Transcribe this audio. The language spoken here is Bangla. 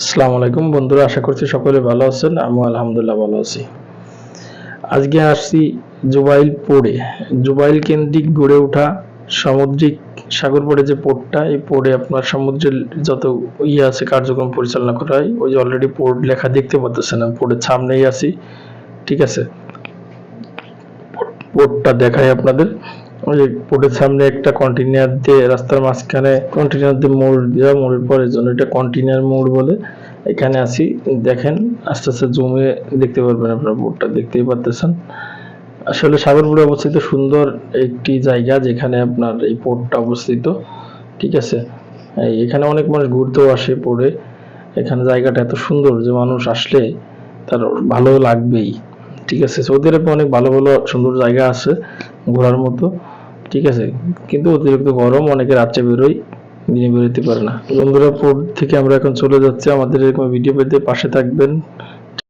আসসালামু আলাইকুম বন্ধুরা, আশা করছি সকলে ভালো আছেন। আমিও আলহামদুলিল্লাহ ভালো আছি। আজকে আসছি জুবাইল পোর্টে। জুবাইল কেন্দ্রিক গড়ে ওঠা সামুদ্রিক সাগর পড়ে যে পোর্টটা, এই পোর্টে আপনার সমুদ্রের যত আছে কার্যক্রম পরিচালনা করা হয়। ওই যে অলরেডি পোর্ট লেখা দেখতে পাচ্ছেন, আমি পোর্টের সামনেই আছি। ঠিক আছে, পোর্টটা দেখাই আপনাদের। ওই যে পোর্টের সামনে একটা কন্টেইনার দিয়ে, রাস্তার মাঝখানে কন্টেইনার দিয়ে মোড় দেওয়া, মোড়ের পরে জন্য এটা কন্টেইনার মোড় বলে। এখানে আছি, দেখেন আস্তে আস্তে জুমে দেখতে পারবেন, আপনার পোর্টটা দেখতেই পাচ্ছেন। আসলে সাগরপুরে অবস্থিত সুন্দর একটি জায়গা, যেখানে আপনার এই পোর্টটা অবস্থিত। ঠিক আছে, এখানে অনেক মানুষ ঘুরতেও আসে পোর্টে। এখানে জায়গাটা এত সুন্দর যে মানুষ আসলে তার ভালো লাগবেই। ঠিক আছে, সৌদি আরবে অনেক ভালো ভালো সুন্দর জায়গা আছে ঘোরার মতো। ঠিক আছে, কিন্তু অতিরিক্ত গরম, অনেকে রাত্রে বেরোয়, দিনে বেরোতে পারে না। বন্ধুরা, পোর্ট থেকে আমরা এখন চলে যাচ্ছি। আমাদের এরকম ভিডিও পেতে পাশে থাকবেন।